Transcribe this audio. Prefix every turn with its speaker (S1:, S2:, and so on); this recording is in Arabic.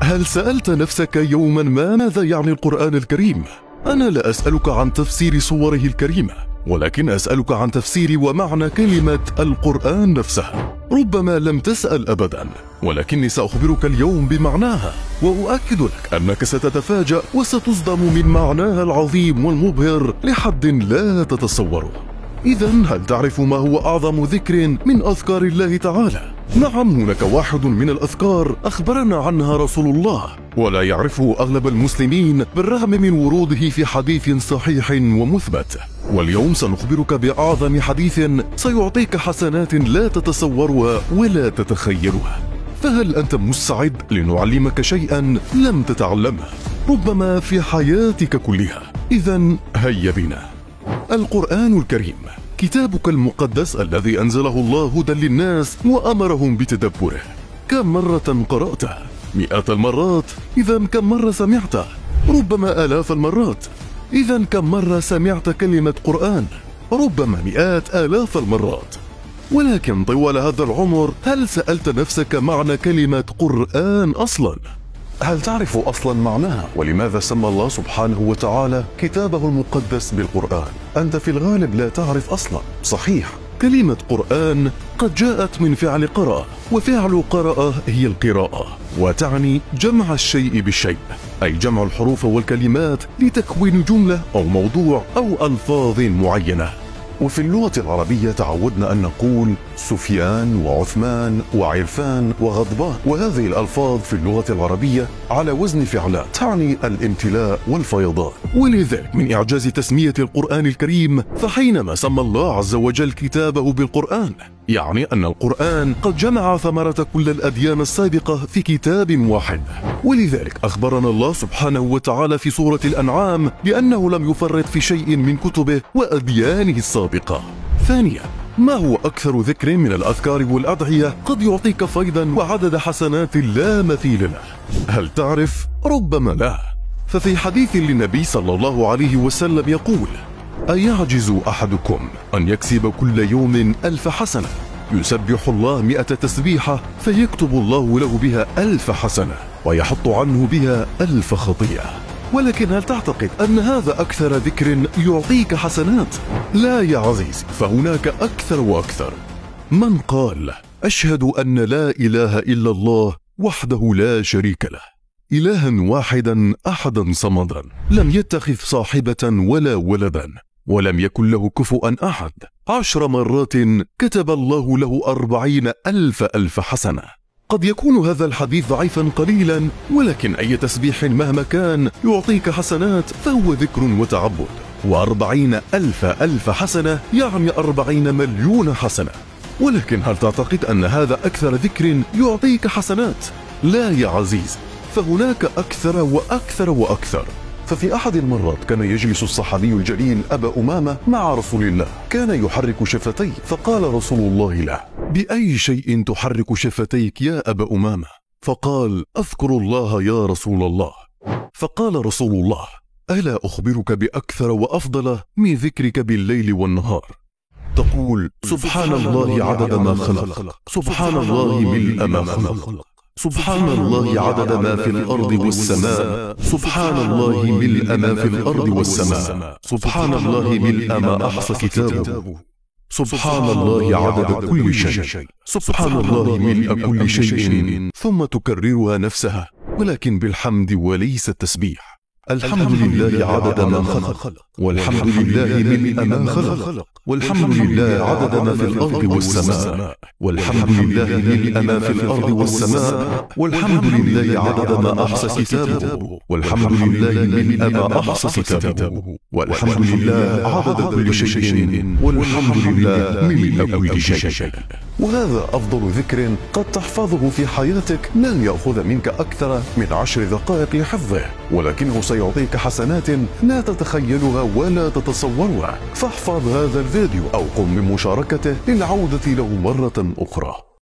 S1: هل سألت نفسك يوما ما ماذا يعني القرآن الكريم؟ أنا لا أسألك عن تفسير صوره الكريمة، ولكن أسألك عن تفسير ومعنى كلمة القرآن نفسها. ربما لم تسأل أبدا، ولكني سأخبرك اليوم بمعناها، وأؤكد لك أنك ستتفاجأ وستصدم من معناها العظيم والمبهر لحد لا تتصوره. إذا هل تعرف ما هو أعظم ذكر من أذكار الله تعالى؟ نعم، هناك واحد من الأذكار أخبرنا عنها رسول الله، ولا يعرفه أغلب المسلمين بالرغم من وروده في حديث صحيح ومثبت. واليوم سنخبرك بأعظم حديث سيعطيك حسنات لا تتصورها ولا تتخيلها. فهل أنت مستعد لنعلمك شيئا لم تتعلمه ربما في حياتك كلها؟ إذا هيا بنا. القرآن الكريم كتابك المقدس الذي أنزله الله هدى للناس وأمرهم بتدبره. كم مرة قرأته؟ مئات المرات. إذا كم مرة سمعته؟ ربما آلاف المرات. إذا كم مرة سمعت كلمة قرآن؟ ربما مئات آلاف المرات. ولكن طوال هذا العمر هل سألت نفسك معنى كلمة قرآن أصلا؟ هل تعرف أصلا معناها؟ ولماذا سمى الله سبحانه وتعالى كتابه المقدس بالقرآن؟ أنت في الغالب لا تعرف أصلا. صحيح، كلمة قرآن قد جاءت من فعل قرأ، وفعل قرأ هي القراءة، وتعني جمع الشيء بالشيء، أي جمع الحروف والكلمات لتكوين جملة أو موضوع أو ألفاظ معينة. وفي اللغة العربية تعودنا أن نقول سفيان وعثمان وعرفان وغضبان، وهذه الألفاظ في اللغة العربية على وزن فعلان تعني الامتلاء والفيضان. ولذلك من إعجاز تسمية القرآن الكريم، فحينما سمى الله عز وجل كتابه بالقرآن يعني أن القرآن قد جمع ثمرة كل الأديان السابقة في كتاب واحد. ولذلك أخبرنا الله سبحانه وتعالى في سورة الأنعام بأنه لم يفرط في شيء من كتبه وأديانه السابقة. ثانيا، ما هو أكثر ذكر من الأذكار والأدعية قد يعطيك فيضا وعدد حسنات لا مثيل له؟ هل تعرف؟ ربما لا. ففي حديث للنبي صلى الله عليه وسلم يقول: أيعجز أحدكم أن يكسب كل يوم 1000 حسنة؟ يسبح الله 100 تسبيحة فيكتب الله له بها 1000 حسنة ويحط عنه بها 1000 خطيئة. ولكن هل تعتقد أن هذا أكثر ذكر يعطيك حسنات؟ لا يا عزيزي، فهناك أكثر وأكثر. من قال: أشهد أن لا إله إلا الله وحده لا شريك له، إلها واحدا أحدا صمدا، لم يتخذ صاحبة ولا ولدا، ولم يكن له كفؤا أحد، 10 مرات كتب الله له 40,000 حسنة. قد يكون هذا الحديث ضعيفا قليلا، ولكن أي تسبيح مهما كان يعطيك حسنات فهو ذكر وتعبد. و40,000 حسنة يعني 40 مليون حسنة. ولكن هل تعتقد أن هذا أكثر ذكر يعطيك حسنات؟ لا يا عزيز، فهناك أكثر وأكثر وأكثر. ففي أحد المرات كان يجلس الصحابي الجليل أبا أمامة مع رسول الله، كان يحرك شفتيه، فقال رسول الله له: بأي شيء تحرك شفتيك يا أبا أمامة؟ فقال: أذكر الله يا رسول الله. فقال رسول الله: ألا أخبرك بأكثر وأفضل من ذكرك بالليل والنهار؟ تقول: سبحان الله عدد ما خلق، سبحان الله ملء ما خلق، سبحان الله عدد ما في الأرض والسماء، سبحان الله ملء ما في الأرض والسماء، سبحان الله ملء ما أحصى كتابه، سبحان الله عدد كل شيء، سبحان الله ملء كل شيء، ثم تكررها نفسها ولكن بالحمد وليس التسبيح. الحمد لله عدد ما خلق، والحمد لله ملء ما خلق، والحمد لله عدد ما في الأرض والسماء، والحمد لله ملء ما في الأرض والسماء، والحمد لله عدد ما أحصى كتابه، والحمد لله ملء ما أحصى كتابه، والحمد لله عدد كل شيء، والحمد لله ملء كل شيء. وهذا أفضل ذكر قد تحفظه في حياتك، لن يأخذ منك أكثر من 10 دقائق لحفظه، ولكنه سيعطيك حسنات لا تتخيلها ولا تتصورها. فاحفظ هذا الفيديو أو قم بمشاركته للعودة له مرة أخرى.